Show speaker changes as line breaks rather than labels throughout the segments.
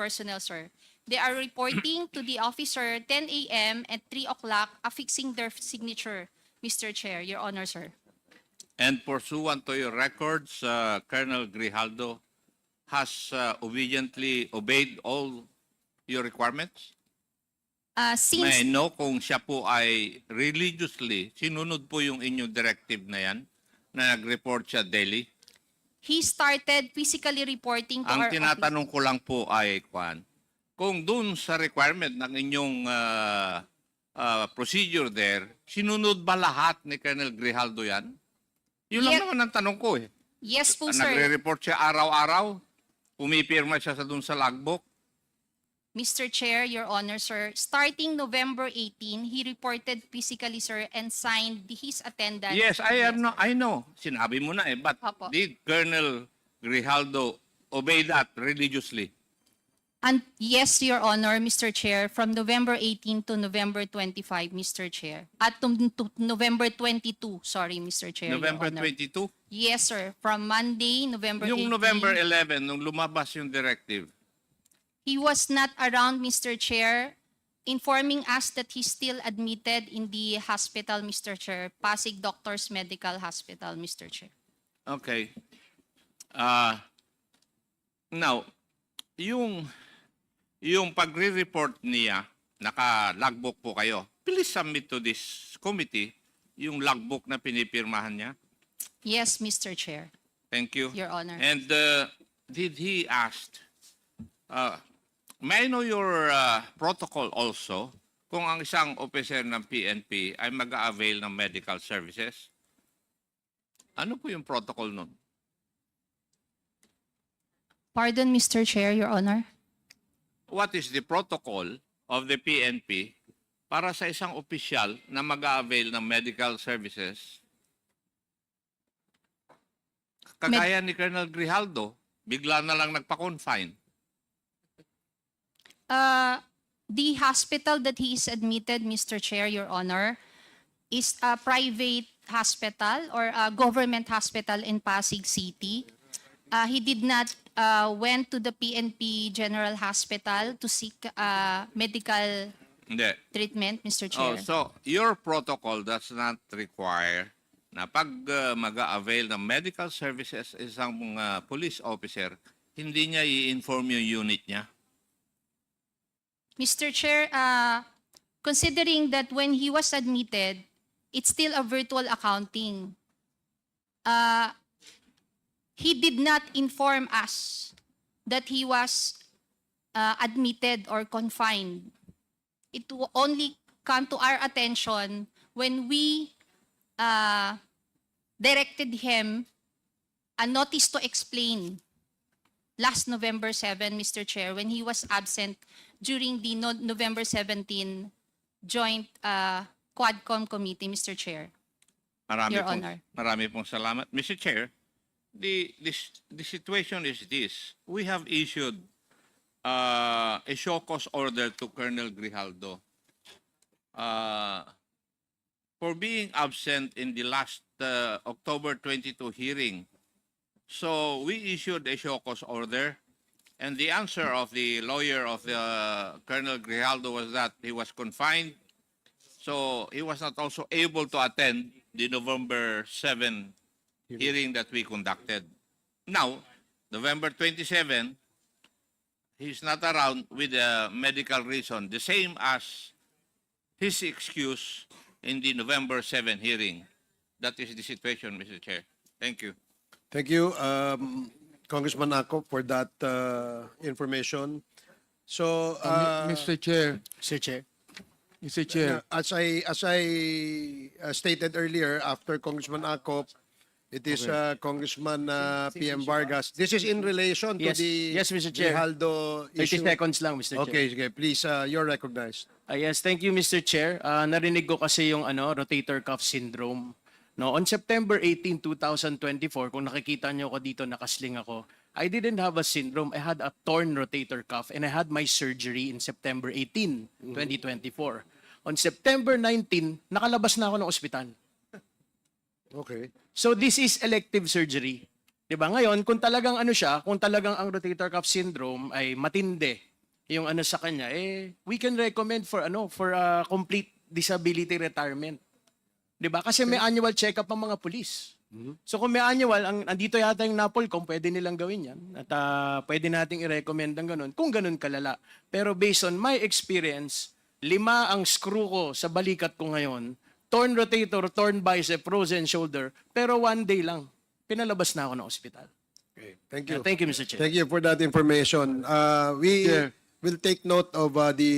personnel, sir. They are reporting to the officer 10 a.m. and 3 o'clock, affixing their signature, Mr. Chair, Your Honor, sir.
And pursuant to your records, Colonel Grijaldo has obediently obeyed all your requirements? May I
Since
know kung siya po ay religiously, sinunod po yung inyong directive na yan, na nag-report siya daily?
he started physically reporting to
Ang
our office.
tinatanong ko lang po ay, kung dun sa requirement ng inyong procedure there, sinunod ba lahat ni Colonel Grijaldo yan? Yun lang
Yes.
naman ang tanong ko eh.
Yes po, sir.
Nagre-report siya araw-araw, pumipirma siya sa dun sa logbook.
Mr. Chair, Your Honor, sir, starting November 18, he reported physically, sir, and signed his attendance.
Yes, I know. Sinabi mo na eh. But
Apo.
did Colonel Grijaldo obey that religiously?
And yes, Your Honor, Mr. Chair, from November 18 to November 25, Mr. Chair. At to November 22, sorry, Mr. Chair,
November
Your Honor.
22?
Yes, sir. From Monday, November 18.
Yung November 11, nung lumabas yung directive,
He was not around, Mr. Chair, informing us that he's still admitted in the hospital, Mr. Chair, Pasig Doctors Medical Hospital, Mr. Chair.
okay. Now, yung pagre-report niya, naka-logbook po kayo. Please submit to this committee yung logbook na pinipirmahan niya.
Yes, Mr. Chair,
Thank you.
Your Honor.
And did he ask, may I know your protocol also kung ang isang officer ng PNP ay mag-avail ng medical services? Ano po yung protocol nun?
Pardon, Mr. Chair, Your Honor.
What is the protocol of the PNP para sa isang opisyal na mag-avail ng medical services? Kagaya ni Colonel Grijaldo, bigla na lang nagpa-confine.
The hospital that he is admitted, Mr. Chair, Your Honor, is a private hospital or a government hospital in Pasig City. He did not went to the PNP General Hospital to seek medical
Hindi.
treatment, Mr.
Oh,
Chair.
so your protocol does not require na pag mag-avail ng medical services isang police officer, hindi niya i-inform yung unit niya.
Mr. Chair, considering that when he was admitted, it's still a virtual accounting. He did not inform us that he was admitted or confined. It only come to our attention when we directed him a notice to explain last November 7, Mr. Chair, when he was absent during the November 17 joint Quadcom committee, Mr. Chair. Your Honor.
Marami pong salamat. Mr. Chair, the situation is this. We have issued a show cause order to Colonel Grijaldo for being absent in the last October 22 hearing. So we issued a show cause order, and the answer of the lawyer of the Colonel Grijaldo was that he was confined, so he was not also able to attend the November 7 hearing that we conducted. Now, November 27, he's not around with a medical reason, the same as his excuse in the November 7 hearing. That is the situation, Mr. Chair. Thank you.
Thank you, Congressman Ako, for that information. So,
Mr. Chair,
Mr. Chair,
Mr. Chair,
as I stated earlier, after Congressman Ako, it is Congressman PM Vargas. This is in relation to
Yes,
the
yes, Mr. Chair.
Grijaldo
30
issue.
seconds lang, Mr. Chair.
Okay, sige, please, you're recognized.
Yes, thank you, Mr. Chair. Narinig ko kasi yung rotator cuff syndrome. No, on September 18, 2024, kung nakikita niyo ako dito, nakasling ako, I didn't have a syndrome. I had a torn rotator cuff and I had my surgery in September 18, 2024. On September 19, nakalabas na ako ng ospital.
Okay.
So this is elective surgery. 'Di ba? Ngayon, kung talagang kung talagang ang rotator cuff syndrome ay matindi, yung ano sa kanya, we can recommend for complete disability retirement. 'Di ba? Kasi may annual check-up ang mga pulis. So kung may annual, andito yata yung NAPOLCOM, pwede nilang gawin yan. At pwede nating i-recommend ang ganun, kung ganun kalala. Pero based on my experience, 5 ang screw ko sa balikat ko ngayon, torn rotator, torn bicep, frozen shoulder, pero 1 day lang, pinalabas na ako ng ospital.
Okay. Thank you.
Thank you, Mr. Chair.
Thank you for that information. We
Chair.
will take note of the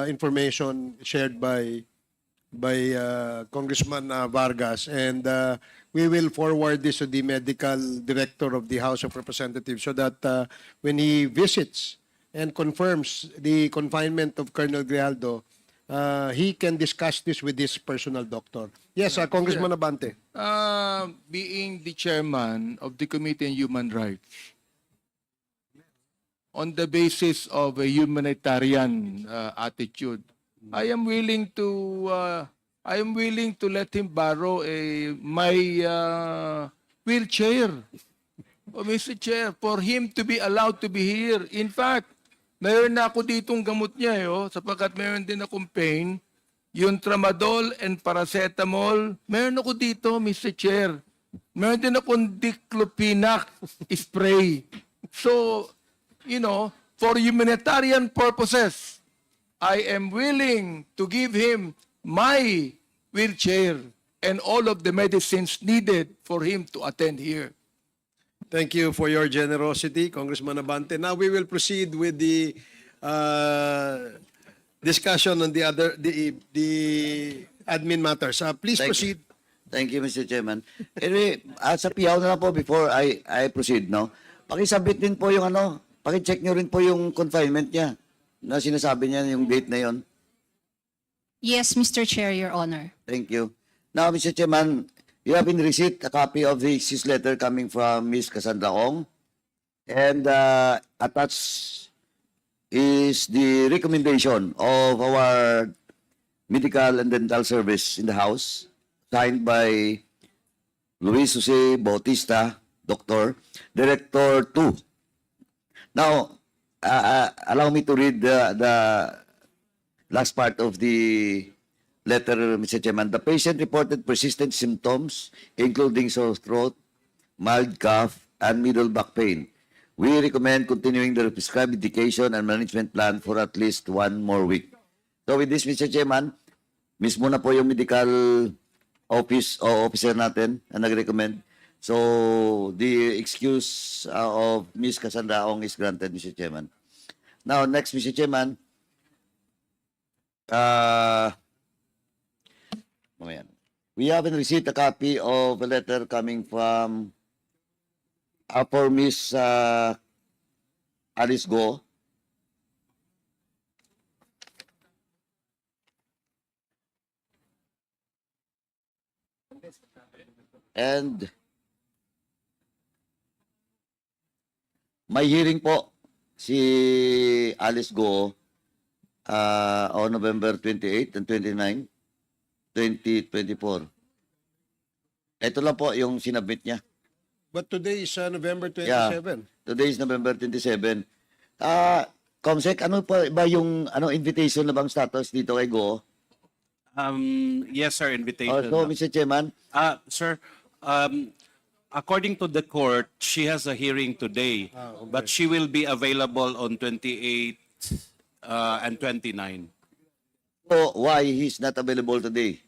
information shared by Congressman Vargas, and we will forward this to the medical director of the House of Representatives so that when he visits and confirms the confinement of Colonel Grijaldo, he can discuss this with his personal doctor. Yes, Congressman Abante.
Being the chairman of the Committee on Human Rights, on the basis of a humanitarian attitude, I am willing to let him borrow my wheelchair, Mr. Chair, for him to be allowed to be here. In fact, mayroon na ako ditong gamot niya, sapagkat mayroon din akong pain. Yung tramadol and paracetamol, mayroon ako dito, Mr. Chair. Mayroon din akong diclofenac spray. So, for humanitarian purposes, I am willing to give him my wheelchair and all of the medicines needed for him to attend here.
Thank you for your generosity, Congressman Abante. Now we will proceed with the discussion on the admin matters. Please proceed.
Thank you, Mr. Chairman. Anyway, sa piyaw na lang po before I proceed, no? Pakisabit din po yung pakicheck nyo rin po yung confinement niya na sinasabi niya yung date na yon.
Yes, Mr. Chair, Your Honor.
Thank you. Now, Mr. Chairman, you have been received a copy of the excuse letter coming from Ms. Cassandra Ong, and attached is the recommendation of our medical and dental service in the House, signed by Luis Jose Bautista, Doctor, Director 2. Now, allow me to read the last part of the letter, Mr. Chairman. The patient reported persistent symptoms, including sore throat, mild cough, and middle back pain. We recommend continuing the prescribed medication and management plan for at least 1 more week. So with this, Mr. Chairman, mismo na po yung medical officer natin na nag-recommend. So the excuse of Ms. Cassandra Ong is granted, Mr. Chairman. Now, next, Mr. Chairman, we haven't received a copy of a letter coming from for Ms. Alice Go. And may hearing po si Alice Go on November 28 and 29, 2024. Ito lang po yung sinabit niya.
But today is November 27.
Yeah. Today is November 27. Comsec, ano pa ba yung invitation na bang status dito kay Go?
Yes, sir, invitation.
So, Mr. Chairman,
Sir, according to the court, she has a hearing today, but she will be available on 28 and 29.
so why he's not available today?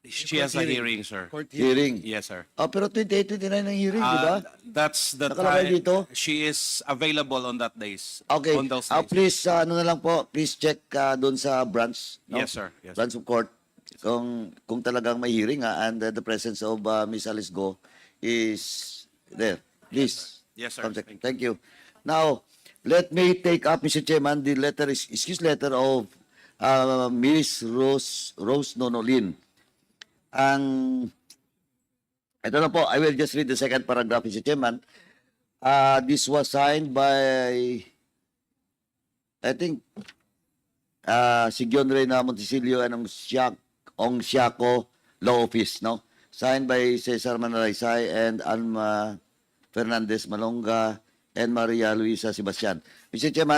She has a hearing, sir.
Court hearing.
Hearing.
Yes, sir.
Pero 28, 29 ang hearing, di ba?
That's the
Nakalagay
time.
dito?
She is available on that days.
Okay.
On those days.
Please, na lang po, please check doon sa branch. No?
Yes, sir. Yes,
Branch of court. Kung talagang may hearing and the presence of Miss Alice Go is there. Please.
Yes, sir.
Comsec.
Thank you.
Thank you. Now, let me take up, Mr. Chairman, the excuse letter of Miss Rose Nonolin. Ito na po, I will just read the second paragraph, Mr. Chairman. This was signed by, I think, si John Reyna Montesilio and Ong Siaco Law Office, no? Signed by Cesar Manalaysay and Alma Fernandez Malonga and Maria Luisa Sebastian. Mr. Chairman,